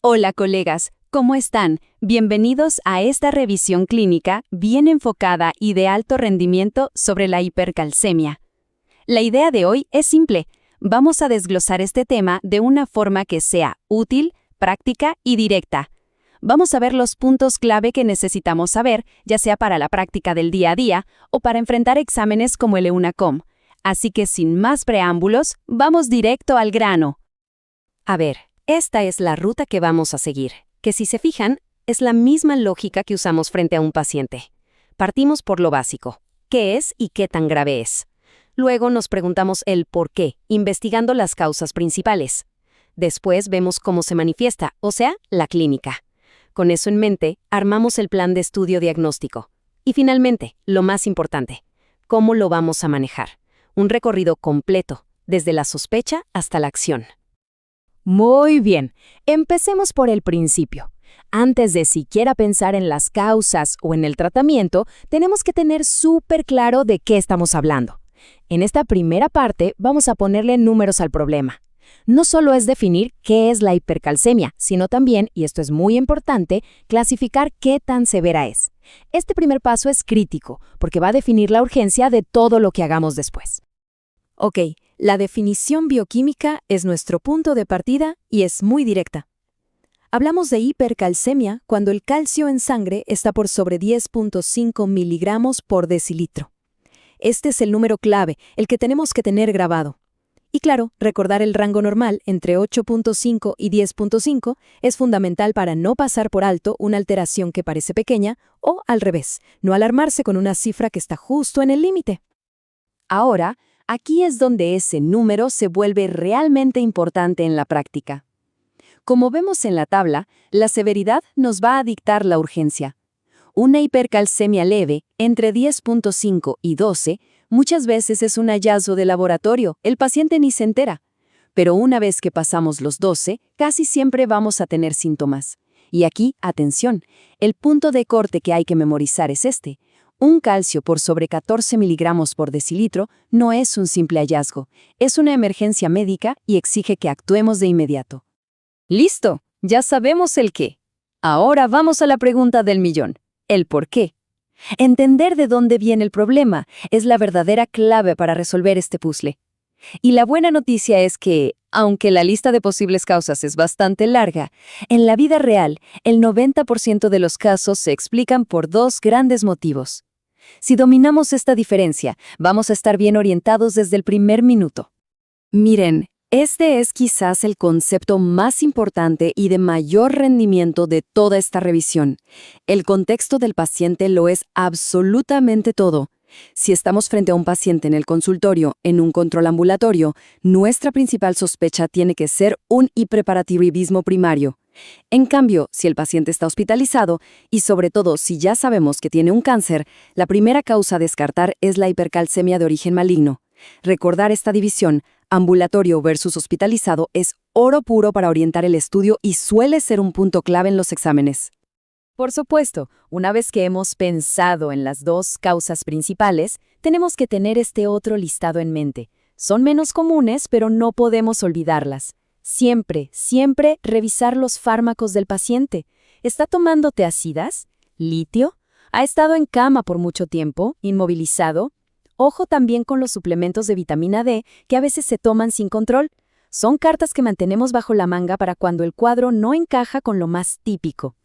Hola colegas, ¿cómo están? Bienvenidos a esta revisión clínica bien enfocada y de alto rendimiento sobre la hipercalcemia. La idea de hoy es simple. Vamos a desglosar este tema de una forma que sea útil, práctica y directa. Vamos a ver los puntos clave que necesitamos saber, ya sea para la práctica del día a día o para enfrentar exámenes como el EUNACOM. Así que sin más preámbulos, vamos directo al grano. A ver, esta es la ruta que vamos a seguir, que si se fijan, es la misma lógica que usamos frente a un paciente. Partimos por lo básico, ¿qué es y qué tan grave es? Luego nos preguntamos el por qué, investigando las causas principales. Después vemos cómo se manifiesta, o sea, la clínica. Con eso en mente, armamos el plan de estudio diagnóstico. Y finalmente, lo más importante, ¿cómo lo vamos a manejar? Un recorrido completo, desde la sospecha hasta la acción. Muy bien, empecemos por el principio. Antes de siquiera pensar en las causas o en el tratamiento, tenemos que tener súper claro de qué estamos hablando. En esta primera parte vamos a ponerle números al problema. No solo es definir qué es la hipercalcemia, sino también, y esto es muy importante, clasificar qué tan severa es. Este primer paso es crítico, porque va a definir la urgencia de todo lo que hagamos después. Ok, la definición bioquímica es nuestro punto de partida y es muy directa. Hablamos de hipercalcemia cuando el calcio en sangre está por sobre 10.5 miligramos por decilitro. Este es el número clave, el que tenemos que tener grabado. Y claro, recordar el rango normal entre 8.5 y 10.5 es fundamental para no pasar por alto una alteración que parece pequeña o, al revés, no alarmarse con una cifra que está justo en el límite. Ahora, aquí es donde ese número se vuelve realmente importante en la práctica. Como vemos en la tabla, la severidad nos va a dictar la urgencia. Una hipercalcemia leve, entre 10.5 y 12, muchas veces es un hallazgo de laboratorio, el paciente ni se entera. Pero una vez que pasamos los 12, casi siempre vamos a tener síntomas. Y aquí, atención, el punto de corte que hay que memorizar es este. Un calcio por sobre 14 miligramos por decilitro no es un simple hallazgo, es una emergencia médica y exige que actuemos de inmediato. ¡Listo! Ya sabemos el qué. Ahora vamos a la pregunta del millón, el por qué. Entender de dónde viene el problema es la verdadera clave para resolver este puzzle. Y la buena noticia es que, aunque la lista de posibles causas es bastante larga, en la vida real, el 90% de los casos se explican por dos grandes motivos. Si dominamos esta diferencia, vamos a estar bien orientados desde el primer minuto. Miren, este es quizás el concepto más importante y de mayor rendimiento de toda esta revisión. El contexto del paciente lo es absolutamente todo. Si estamos frente a un paciente en el consultorio, en un control ambulatorio, nuestra principal sospecha tiene que ser un hiperparatiroidismo primario. En cambio, si el paciente está hospitalizado y sobre todo si ya sabemos que tiene un cáncer, la primera causa a descartar es la hipercalcemia de origen maligno. Recordar esta división, ambulatorio versus hospitalizado, es oro puro para orientar el estudio y suele ser un punto clave en los exámenes. Por supuesto, una vez que hemos pensado en las dos causas principales, tenemos que tener este otro listado en mente. Son menos comunes, pero no podemos olvidarlas. Siempre, siempre revisar los fármacos del paciente. ¿Está tomando teacidas? ¿Litio? ¿Ha estado en cama por mucho tiempo? ¿Inmovilizado? Ojo también con los suplementos de vitamina D que a veces se toman sin control. Son cartas que mantenemos bajo la manga para cuando el cuadro no encaja con lo más típico.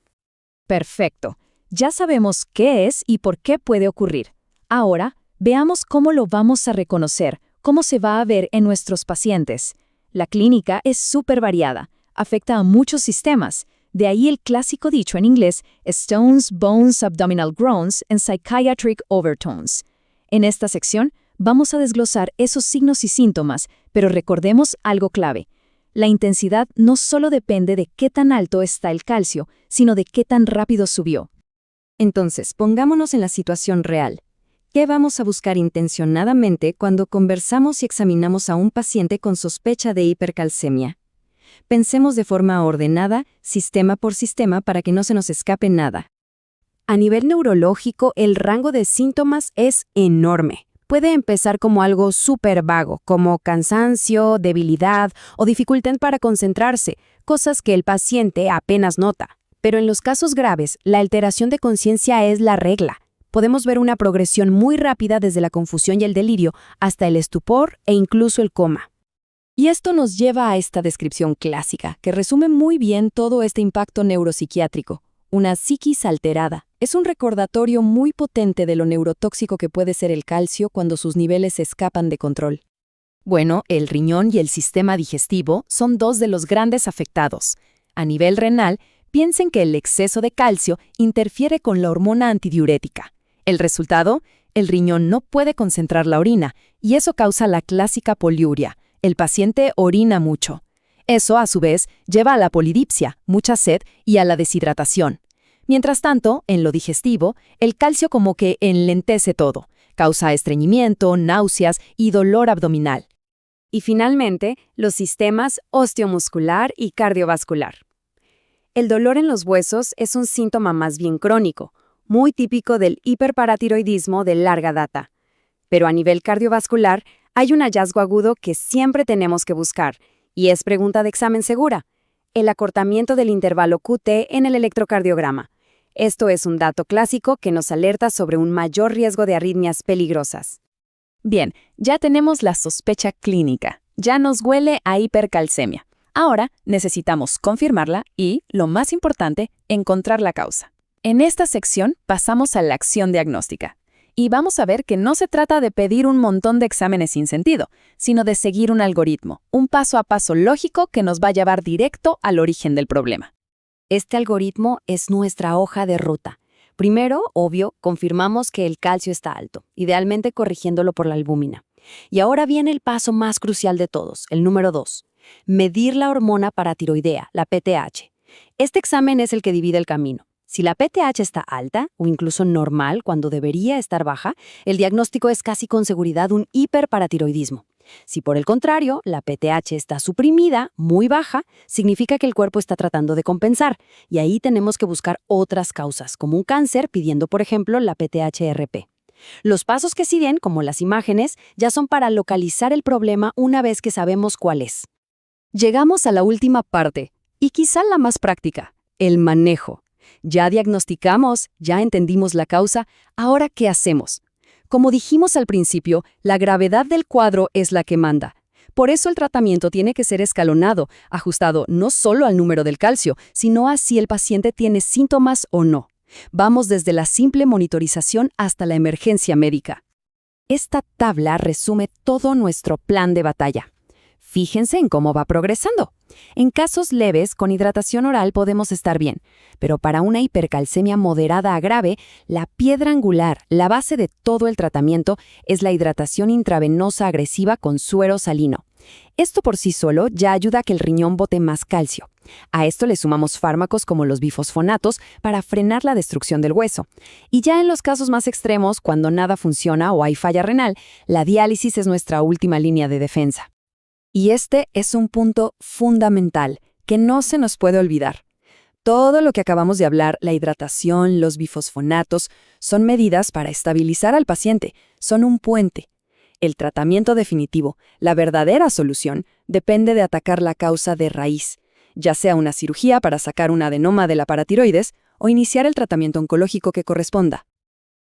Perfecto. Ya sabemos qué es y por qué puede ocurrir. Ahora, veamos cómo lo vamos a reconocer, cómo se va a ver en nuestros pacientes. La clínica es súper variada, afecta a muchos sistemas. De ahí el clásico dicho en inglés, Stones, Bones, Abdominal Groans and Psychiatric Overtones. En esta sección vamos a desglosar esos signos y síntomas, pero recordemos algo clave. La intensidad no solo depende de qué tan alto está el calcio, sino de qué tan rápido subió. Entonces, pongámonos en la situación real. ¿Qué vamos a buscar intencionadamente cuando conversamos y examinamos a un paciente con sospecha de hipercalcemia? Pensemos de forma ordenada, sistema por sistema, para que no se nos escape nada. A nivel neurológico, el rango de síntomas es enorme. puede empezar como algo súper vago, como cansancio, debilidad o dificultad para concentrarse, cosas que el paciente apenas nota. Pero en los casos graves, la alteración de conciencia es la regla. Podemos ver una progresión muy rápida desde la confusión y el delirio hasta el estupor e incluso el coma. Y esto nos lleva a esta descripción clásica, que resume muy bien todo este impacto neuropsiquiátrico. Una psiquis alterada. Es un recordatorio muy potente de lo neurotóxico que puede ser el calcio cuando sus niveles se escapan de control. Bueno, el riñón y el sistema digestivo son dos de los grandes afectados. A nivel renal, piensen que el exceso de calcio interfiere con la hormona antidiurética. El resultado, el riñón no puede concentrar la orina, y eso causa la clásica poliuria. El paciente orina mucho. Eso, a su vez, lleva a la polidipsia, mucha sed, y a la deshidratación. Mientras tanto, en lo digestivo, el calcio como que enlentece todo. Causa estreñimiento, náuseas y dolor abdominal. Y finalmente, los sistemas osteomuscular y cardiovascular. El dolor en los huesos es un síntoma más bien crónico, muy típico del hiperparatiroidismo de larga data. Pero a nivel cardiovascular, hay un hallazgo agudo que siempre tenemos que buscar, y es pregunta de examen segura: el acortamiento del intervalo QT en el electrocardiograma. Esto es un dato clásico que nos alerta sobre un mayor riesgo de arritmias peligrosas. Bien, ya tenemos la sospecha clínica. Ya nos huele a hipercalcemia. Ahora necesitamos confirmarla y, lo más importante, encontrar la causa. En esta sección pasamos a la acción diagnóstica. Y vamos a ver que no se trata de pedir un montón de exámenes sin sentido, sino de seguir un algoritmo, un paso a paso lógico que nos va a llevar directo al origen del problema. Este algoritmo es nuestra hoja de ruta. Primero, obvio, confirmamos que el calcio está alto, idealmente corrigiéndolo por la albúmina. Y ahora viene el paso más crucial de todos, el número 2. Medir la hormona paratiroidea, la PTH. Este examen es el que divide el camino. Si la PTH está alta, o incluso normal cuando debería estar baja, el diagnóstico es casi con seguridad un hiperparatiroidismo. Si por el contrario, la PTH está suprimida, muy baja, significa que el cuerpo está tratando de compensar, y ahí tenemos que buscar otras causas, como un cáncer pidiendo, por ejemplo, la PTH-RP. Los pasos que siguen, como las imágenes, ya son para localizar el problema una vez que sabemos cuál es. Llegamos a la última parte, y quizá la más práctica, el manejo. Ya diagnosticamos, ya entendimos la causa, ¿ahora qué hacemos? Como dijimos al principio, la gravedad del cuadro es la que manda. Por eso el tratamiento tiene que ser escalonado, ajustado no solo al número del calcio, sino a si el paciente tiene síntomas o no. Vamos desde la simple monitorización hasta la emergencia médica. Esta tabla resume todo nuestro plan de batalla. Fíjense en cómo va progresando. En casos leves, con hidratación oral podemos estar bien, pero para una hipercalcemia moderada a grave, la piedra angular, la base de todo el tratamiento, es la hidratación intravenosa agresiva con suero salino. Esto por sí solo ya ayuda a que el riñón bote más calcio. A esto le sumamos fármacos como los bifosfonatos para frenar la destrucción del hueso. Y ya en los casos más extremos, cuando nada funciona o hay falla renal, la diálisis es nuestra última línea de defensa. Y este es un punto fundamental que no se nos puede olvidar. Todo lo que acabamos de hablar, la hidratación, los bifosfonatos, son medidas para estabilizar al paciente, son un puente. El tratamiento definitivo, la verdadera solución, depende de atacar la causa de raíz, ya sea una cirugía para sacar un adenoma de la paratiroides o iniciar el tratamiento oncológico que corresponda.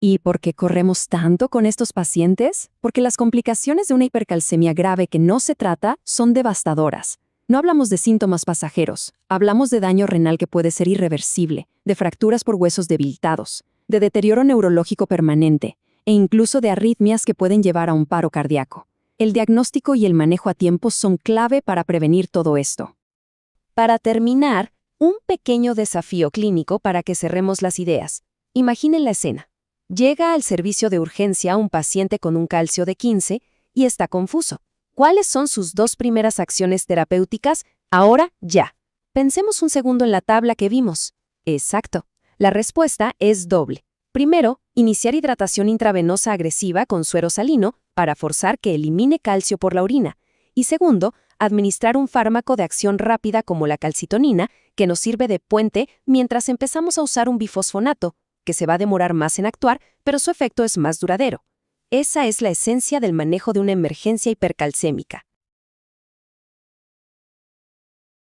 ¿Y por qué corremos tanto con estos pacientes? Porque las complicaciones de una hipercalcemia grave que no se trata son devastadoras. No hablamos de síntomas pasajeros, hablamos de daño renal que puede ser irreversible, de fracturas por huesos debilitados, de deterioro neurológico permanente e incluso de arritmias que pueden llevar a un paro cardíaco. El diagnóstico y el manejo a tiempo son clave para prevenir todo esto. Para terminar, un pequeño desafío clínico para que cerremos las ideas. Imaginen la escena. Llega al servicio de urgencia un paciente con un calcio de 15 y está confuso. ¿Cuáles son sus 2 primeras acciones terapéuticas? Ahora, ya. Pensemos un segundo en la tabla que vimos. Exacto. La respuesta es doble. Primero, iniciar hidratación intravenosa agresiva con suero salino para forzar que elimine calcio por la orina. Y segundo, administrar un fármaco de acción rápida como la calcitonina, que nos sirve de puente mientras empezamos a usar un bifosfonato, que se va a demorar más en actuar, pero su efecto es más duradero. Esa es la esencia del manejo de una emergencia hipercalcémica.